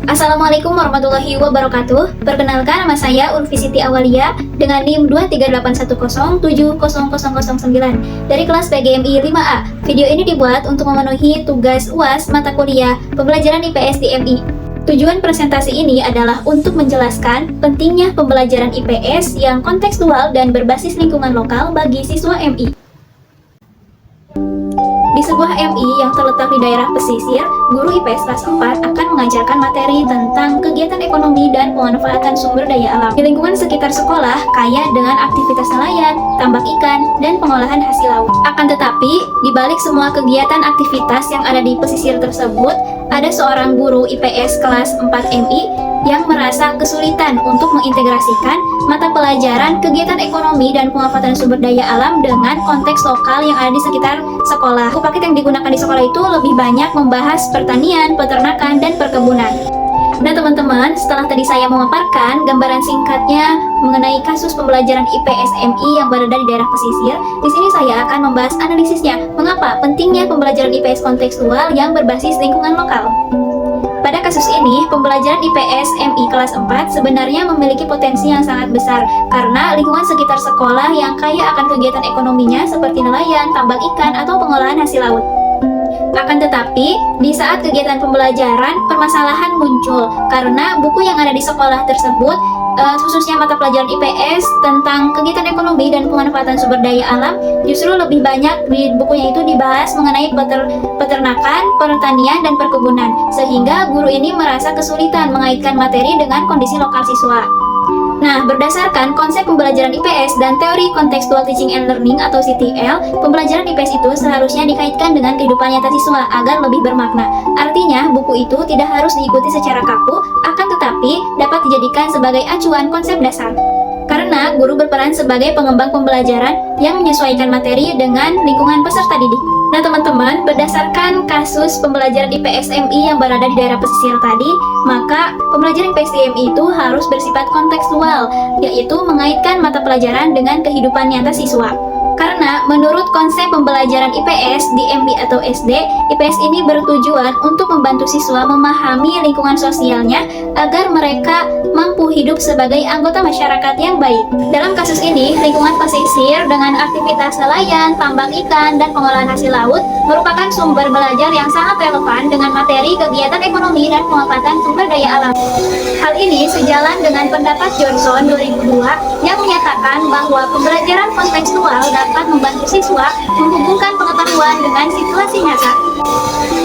Assalamualaikum warahmatullahi wabarakatuh. Perkenalkan, nama saya Urfi Siti Awalia dengan NIM 23810700009 dari kelas PGMI 5A. Video ini dibuat untuk memenuhi tugas UAS mata kuliah pembelajaran IPS di MI. Tujuan presentasi ini adalah untuk menjelaskan pentingnya pembelajaran IPS yang kontekstual dan berbasis lingkungan lokal bagi siswa MI. Di sebuah MI yang terletak di daerah pesisir, guru IPS kelas 4 akan mengajarkan materi tentang kegiatan ekonomi dan pemanfaatan sumber daya alam. Di lingkungan sekitar sekolah, kaya dengan aktivitas nelayan, tambak ikan, dan pengolahan hasil laut. Akan tetapi, di balik semua kegiatan aktivitas yang ada di pesisir tersebut, ada seorang guru IPS kelas 4 MI yang merasa kesulitan untuk mengintegrasikan mata pelajaran kegiatan ekonomi dan pemanfaatan sumber daya alam dengan konteks lokal yang ada di sekitar sekolah. Buku paket yang digunakan di sekolah itu lebih banyak membahas pertanian, peternakan, dan perkebunan. Nah teman-teman, setelah tadi saya memaparkan gambaran singkatnya mengenai kasus pembelajaran IPS MI yang berada di daerah pesisir, di sini saya akan membahas analisisnya. Mengapa pentingnya pembelajaran IPS kontekstual yang berbasis lingkungan lokal? Pada kasus ini, pembelajaran IPS MI kelas 4 sebenarnya memiliki potensi yang sangat besar karena lingkungan sekitar sekolah yang kaya akan kegiatan ekonominya seperti nelayan, tambak ikan, atau pengolahan hasil laut. Akan tetapi, di saat kegiatan pembelajaran, permasalahan muncul karena buku yang ada di sekolah tersebut, khususnya mata pelajaran IPS tentang kegiatan ekonomi dan pemanfaatan sumber daya alam, justru lebih banyak di bukunya itu dibahas mengenai peternakan, pertanian, dan perkebunan, sehingga guru ini merasa kesulitan mengaitkan materi dengan kondisi lokal siswa. Nah, berdasarkan konsep pembelajaran IPS dan teori Contextual Teaching and Learning atau CTL, pembelajaran IPS itu seharusnya dikaitkan dengan kehidupan nyata siswa agar lebih bermakna. Artinya, buku itu tidak harus diikuti secara kaku, akan tetapi dapat dijadikan sebagai acuan konsep dasar. Karena guru berperan sebagai pengembang pembelajaran yang menyesuaikan materi dengan lingkungan peserta didik. Nah teman-teman, berdasarkan kasus pembelajaran IPS MI yang berada di daerah pesisir tadi, maka pembelajaran IPS di MI itu harus bersifat kontekstual, yaitu mengaitkan mata pelajaran dengan kehidupan nyata siswa. Karena menurut konsep pembelajaran IPS di MI atau SD, IPS ini bertujuan untuk membantu siswa memahami lingkungan sosialnya agar mereka mampu hidup sebagai anggota masyarakat yang baik. Dalam kasus ini, lingkungan pesisir dengan aktivitas nelayan, tambak ikan, dan pengolahan hasil laut merupakan sumber belajar yang sangat relevan dengan materi kegiatan ekonomi dan pemanfaatan sumber daya alam. Hal ini sejalan dengan pendapat Johnson 2002 yang menyatakan bahwa pembelajaran kontekstual dapat membantu siswa menghubungkan pengetahuan dengan situasi nyata.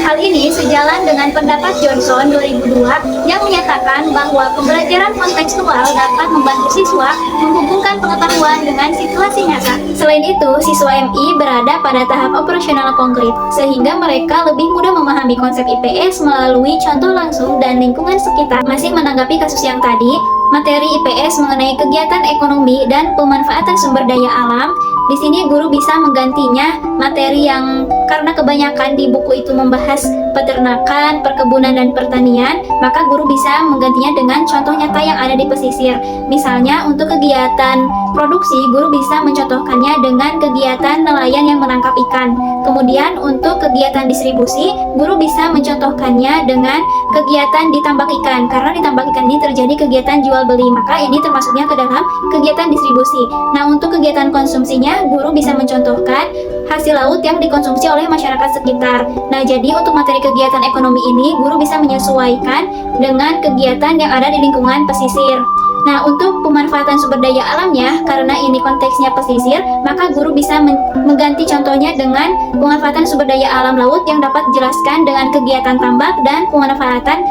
Hal ini sejalan dengan pendapat Johnson 2002 yang menyatakan bahwa pembelajaran kontekstual dapat membantu siswa menghubungkan pengetahuan dengan situasi nyata. Selain itu, siswa MI berada pada tahap operasional konkret, sehingga mereka lebih mudah memahami konsep IPS melalui contoh langsung dan lingkungan sekitar. Masih menanggapi kasus yang tadi, materi IPS mengenai kegiatan ekonomi dan pemanfaatan sumber daya alam, di sini guru bisa menggantinya materi yang karena kebanyakan di buku itu membahas peternakan, perkebunan, dan pertanian, maka guru bisa menggantinya dengan contoh nyata yang ada di pesisir. Misalnya untuk kegiatan produksi, guru bisa mencontohkannya dengan kegiatan nelayan yang menangkap ikan. Kemudian untuk kegiatan distribusi, guru bisa mencontohkannya dengan kegiatan di tambak ikan, karena di tambak ikan ini terjadi kegiatan jual beli, maka ini termasuknya ke dalam kegiatan distribusi. Nah, untuk kegiatan konsumsinya, guru bisa mencontohkan hasil laut yang dikonsumsi oleh masyarakat sekitar. Nah, jadi untuk materi kegiatan ekonomi ini, guru bisa menyesuaikan dengan kegiatan yang ada di lingkungan pesisir. Nah, untuk pemanfaatan sumber daya alamnya, karena ini konteksnya pesisir, maka guru bisa mengganti contohnya dengan pemanfaatan sumber daya alam laut yang dapat dijelaskan dengan kegiatan tambak dan pemanfaatan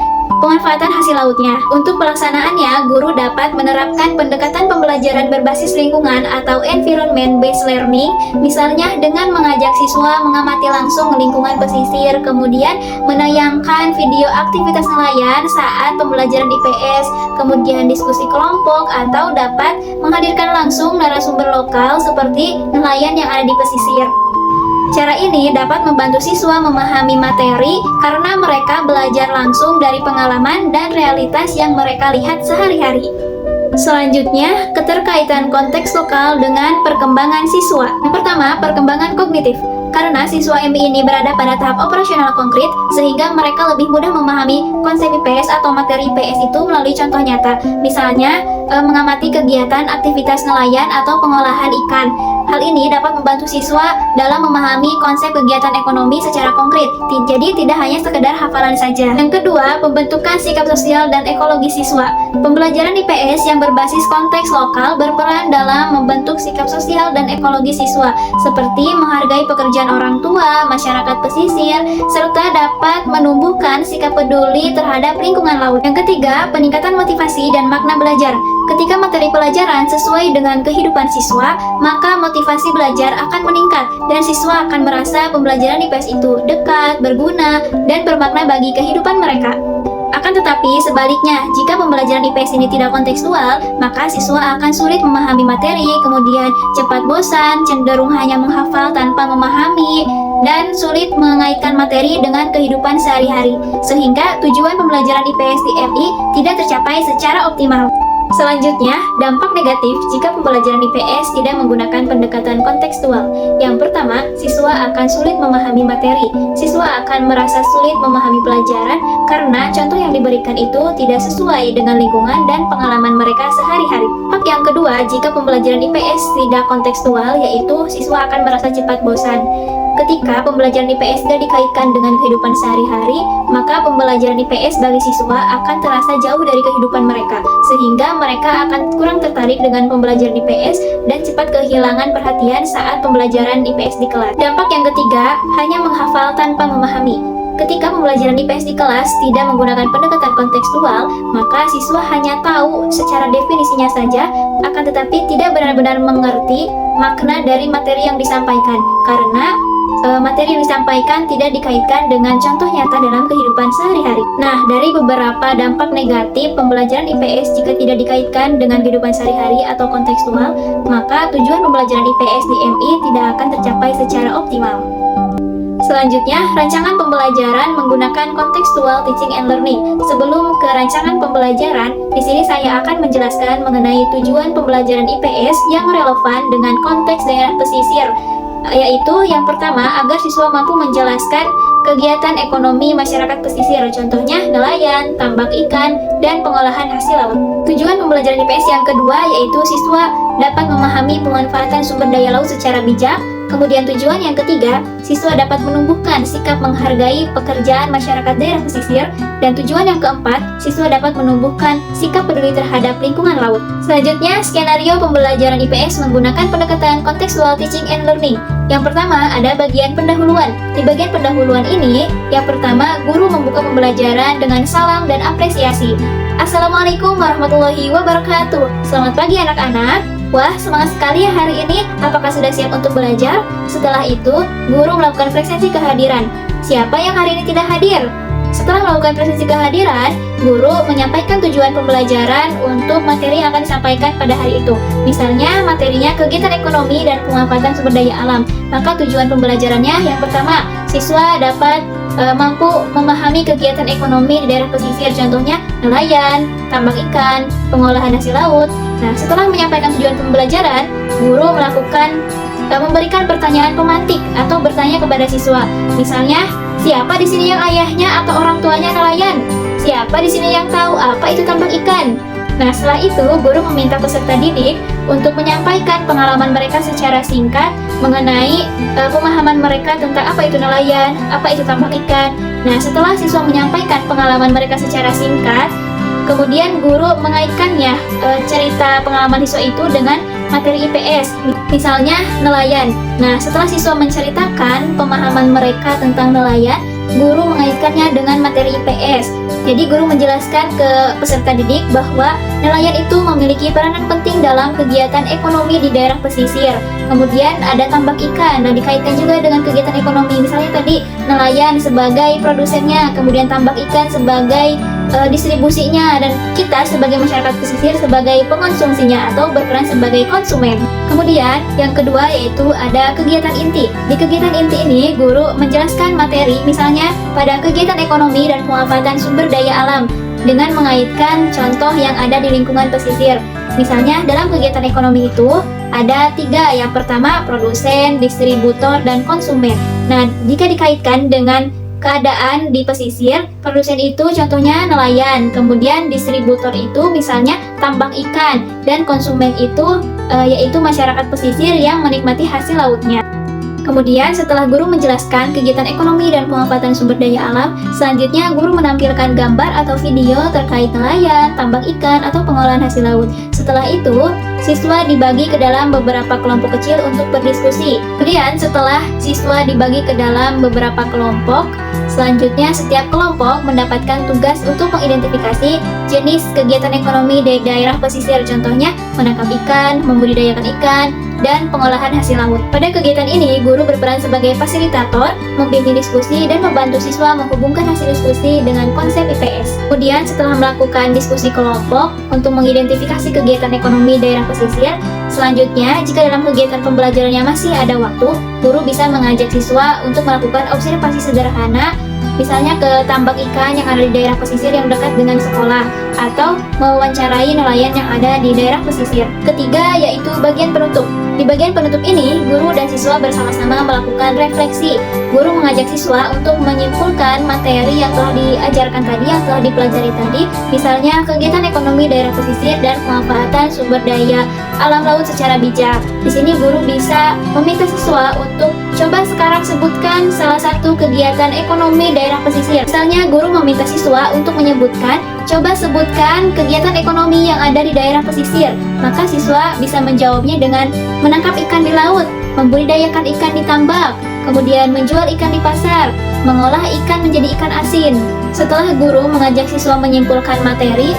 hasil lautnya. Untuk pelaksanaannya, guru dapat menerapkan pendekatan pembelajaran berbasis lingkungan atau environment based learning, misalnya dengan mengajak siswa mengamati langsung lingkungan pesisir, kemudian menayangkan video aktivitas nelayan saat pembelajaran IPS, kemudian diskusi kelompok, atau dapat menghadirkan langsung narasumber lokal seperti nelayan yang ada di pesisir. Cara ini dapat membantu siswa memahami materi karena mereka belajar langsung dari pengalaman dan realitas yang mereka lihat sehari-hari. Selanjutnya, keterkaitan konteks lokal dengan perkembangan siswa. Yang pertama, perkembangan kognitif. Karena siswa MI ini berada pada tahap operasional konkret, sehingga mereka lebih mudah memahami konsep IPS atau materi IPS itu melalui contoh nyata. Misalnya, mengamati kegiatan aktivitas nelayan atau pengolahan ikan. Hal ini dapat membantu siswa dalam memahami konsep kegiatan ekonomi secara konkret. Jadi tidak hanya sekedar hafalan saja. Yang kedua, pembentukan sikap sosial dan ekologi siswa. Pembelajaran IPS yang berbasis konteks lokal berperan dalam membentuk sikap sosial dan ekologi siswa, seperti menghargai pekerjaan orang tua, masyarakat pesisir, serta dapat menumbuhkan sikap peduli terhadap lingkungan laut. Yang ketiga, peningkatan motivasi dan makna belajar. Ketika materi pelajaran sesuai dengan kehidupan siswa, maka motivasi belajar akan meningkat dan siswa akan merasa pembelajaran IPS itu dekat, berguna, dan bermakna bagi kehidupan mereka. Akan tetapi, sebaliknya, jika pembelajaran IPS ini tidak kontekstual, maka siswa akan sulit memahami materi, kemudian cepat bosan, cenderung hanya menghafal tanpa memahami, dan sulit mengaitkan materi dengan kehidupan sehari-hari, sehingga tujuan pembelajaran IPS di MI tidak tercapai secara optimal. Selanjutnya, dampak negatif jika pembelajaran IPS tidak menggunakan pendekatan kontekstual. Yang pertama, siswa akan sulit memahami materi. Siswa akan merasa sulit memahami pelajaran karena contoh yang diberikan itu tidak sesuai dengan lingkungan dan pengalaman mereka sehari-hari. Dampak yang kedua, jika pembelajaran IPS tidak kontekstual, yaitu siswa akan merasa cepat bosan. Ketika pembelajaran IPS tidak dikaitkan dengan kehidupan sehari-hari, maka pembelajaran IPS bagi siswa akan terasa jauh dari kehidupan mereka, sehingga mereka akan kurang tertarik dengan pembelajaran IPS dan cepat kehilangan perhatian saat pembelajaran IPS di kelas. Dampak yang ketiga, hanya menghafal tanpa memahami. Ketika pembelajaran IPS di kelas tidak menggunakan pendekatan kontekstual, maka siswa hanya tahu secara definisinya saja, akan tetapi tidak benar-benar mengerti makna dari materi yang disampaikan, karena materi yang disampaikan tidak dikaitkan dengan contoh nyata dalam kehidupan sehari-hari. Nah, dari beberapa dampak negatif pembelajaran IPS jika tidak dikaitkan dengan kehidupan sehari-hari atau kontekstual, maka tujuan pembelajaran IPS di MI tidak akan tercapai secara optimal. Selanjutnya, rancangan pembelajaran menggunakan contextual teaching and learning. Sebelum ke rancangan pembelajaran, di sini saya akan menjelaskan mengenai tujuan pembelajaran IPS yang relevan dengan konteks daerah pesisir, yaitu yang pertama, agar siswa mampu menjelaskan kegiatan ekonomi masyarakat pesisir, contohnya nelayan, tambak ikan, dan pengolahan hasil laut. Tujuan pembelajaran IPS yang kedua yaitu siswa dapat memahami pemanfaatan sumber daya laut secara bijak. Kemudian tujuan yang ketiga, siswa dapat menumbuhkan sikap menghargai pekerjaan masyarakat daerah pesisir. Dan tujuan yang keempat, siswa dapat menumbuhkan sikap peduli terhadap lingkungan laut. Selanjutnya, skenario pembelajaran IPS menggunakan pendekatan contextual teaching and learning. Yang pertama, ada bagian pendahuluan. Di bagian pendahuluan ini, yang pertama, guru membuka pembelajaran dengan salam dan apresiasi. Assalamualaikum warahmatullahi wabarakatuh. Selamat pagi anak-anak. Wah, semangat sekali ya hari ini. Apakah sudah siap untuk belajar? Setelah itu, guru melakukan presensi kehadiran. Siapa yang hari ini tidak hadir? Setelah melakukan presensi kehadiran, guru menyampaikan tujuan pembelajaran untuk materi yang akan disampaikan pada hari itu. Misalnya, materinya kegiatan ekonomi dan pemanfaatan sumber daya alam. Maka tujuan pembelajarannya yang pertama, siswa dapat mampu memahami kegiatan ekonomi di daerah pesisir, contohnya nelayan, tambak ikan, pengolahan hasil laut. Nah, setelah menyampaikan tujuan pembelajaran, guru memberikan pertanyaan pemantik atau bertanya kepada siswa. Misalnya, siapa di sini yang ayahnya atau orang tuanya nelayan? Siapa di sini yang tahu apa itu tambak ikan? Nah, setelah itu, guru meminta peserta didik untuk menyampaikan pengalaman mereka secara singkat mengenai pemahaman mereka tentang apa itu nelayan, apa itu tambak ikan. Nah, setelah siswa menyampaikan pengalaman mereka secara singkat, kemudian guru mengaitkannya cerita pengalaman siswa itu dengan materi IPS, misalnya nelayan. Nah, setelah siswa menceritakan pemahaman mereka tentang nelayan, guru mengaitkannya dengan materi IPS. Jadi guru menjelaskan ke peserta didik bahwa nelayan itu memiliki peranan penting dalam kegiatan ekonomi di daerah pesisir. Kemudian ada tambak ikan, nah dikaitkan juga dengan kegiatan ekonomi. Misalnya tadi nelayan sebagai produsennya, kemudian tambak ikan sebagai distribusinya, dan kita sebagai masyarakat pesisir sebagai pengonsumsinya atau berperan sebagai konsumen. Kemudian yang kedua yaitu ada kegiatan inti. Di kegiatan inti ini guru menjelaskan materi, misalnya pada kegiatan ekonomi dan pemanfaatan sumber daya alam dengan mengaitkan contoh yang ada di lingkungan pesisir. Misalnya dalam kegiatan ekonomi itu ada 3, yang pertama produsen, distributor, dan konsumen. Nah, jika dikaitkan dengan keadaan di pesisir, produsen itu contohnya nelayan, kemudian distributor itu misalnya tambang ikan, dan konsumen itu yaitu masyarakat pesisir yang menikmati hasil lautnya. Kemudian setelah guru menjelaskan kegiatan ekonomi dan pemanfaatan sumber daya alam, selanjutnya guru menampilkan gambar atau video terkait nelayan, tambang ikan, atau pengolahan hasil laut. Setelah itu, siswa dibagi ke dalam beberapa kelompok kecil untuk berdiskusi. Kemudian setelah siswa dibagi ke dalam beberapa kelompok, selanjutnya setiap kelompok mendapatkan tugas untuk mengidentifikasi jenis kegiatan ekonomi di daerah pesisir, contohnya menangkap ikan, membudidayakan ikan, dan pengolahan hasil laut. Pada kegiatan ini, guru berperan sebagai fasilitator, membimbing diskusi, dan membantu siswa menghubungkan hasil diskusi dengan konsep IPS. Kemudian setelah melakukan diskusi kelompok untuk mengidentifikasi kegiatan ekonomi daerah pesisir, selanjutnya jika dalam kegiatan pembelajarannya masih ada waktu, guru bisa mengajak siswa untuk melakukan observasi sederhana, misalnya ke tambak ikan yang ada di daerah pesisir yang dekat dengan sekolah, atau mewawancarai nelayan yang ada di daerah pesisir. Ketiga yaitu bagian penutup. Di bagian penutup ini, guru dan siswa bersama-sama melakukan refleksi. Guru mengajak siswa untuk menyimpulkan materi yang telah diajarkan tadi, yang telah dipelajari tadi, misalnya kegiatan ekonomi daerah pesisir dan pemanfaatan sumber daya alam laut secara bijak. Di sini guru bisa meminta siswa untuk coba sekarang sebutkan salah satu kegiatan ekonomi daerah pesisir. Misalnya guru meminta siswa untuk menyebutkan, coba sebutkan kegiatan ekonomi yang ada di daerah pesisir. Maka siswa bisa menjawabnya dengan menangkap ikan di laut, membudidayakan ikan di tambak, kemudian menjual ikan di pasar, mengolah ikan menjadi ikan asin. Setelah guru mengajak siswa menyimpulkan materi,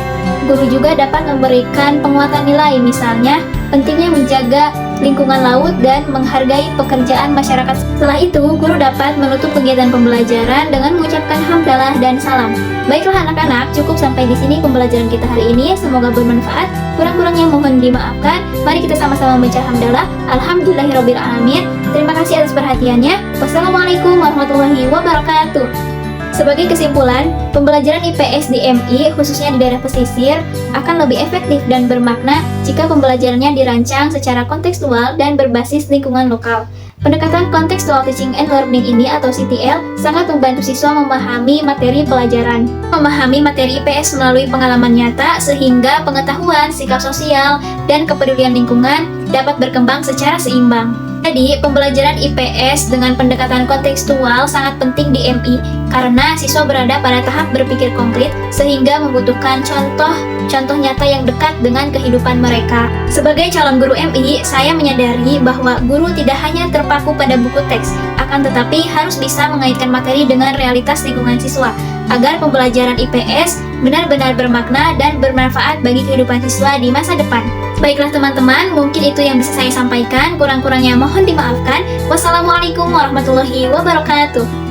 guru juga dapat memberikan penguatan nilai, misalnya pentingnya menjaga lingkungan laut dan menghargai pekerjaan masyarakat. Setelah itu, guru dapat menutup kegiatan pembelajaran dengan mengucapkan hamdalah dan salam. Baiklah anak-anak, cukup sampai di sini pembelajaran kita hari ini. Semoga bermanfaat. Kurang-kurangnya mohon dimaafkan. Mari kita sama-sama membaca hamdalah. Alhamdulillahirobbilalamin. Terima kasih atas perhatiannya. Wassalamualaikum warahmatullahi wabarakatuh. Sebagai kesimpulan, pembelajaran IPS di MI, khususnya di daerah pesisir, akan lebih efektif dan bermakna jika pembelajarannya dirancang secara kontekstual dan berbasis lingkungan lokal. Pendekatan Contextual Teaching and Learning ini atau CTL sangat membantu siswa memahami materi pelajaran, memahami materi IPS melalui pengalaman nyata sehingga pengetahuan, sikap sosial, dan kepedulian lingkungan dapat berkembang secara seimbang. Jadi, pembelajaran IPS dengan pendekatan kontekstual sangat penting di MI karena siswa berada pada tahap berpikir konkret sehingga membutuhkan contoh nyata yang dekat dengan kehidupan mereka. Sebagai calon guru MI, saya menyadari bahwa guru tidak hanya terpaku pada buku teks, akan tetapi harus bisa mengaitkan materi dengan realitas lingkungan siswa agar pembelajaran IPS benar-benar bermakna dan bermanfaat bagi kehidupan siswa di masa depan. Baiklah teman-teman, mungkin itu yang bisa saya sampaikan. Kurang-kurangnya mohon dimaafkan. Wassalamualaikum warahmatullahi wabarakatuh.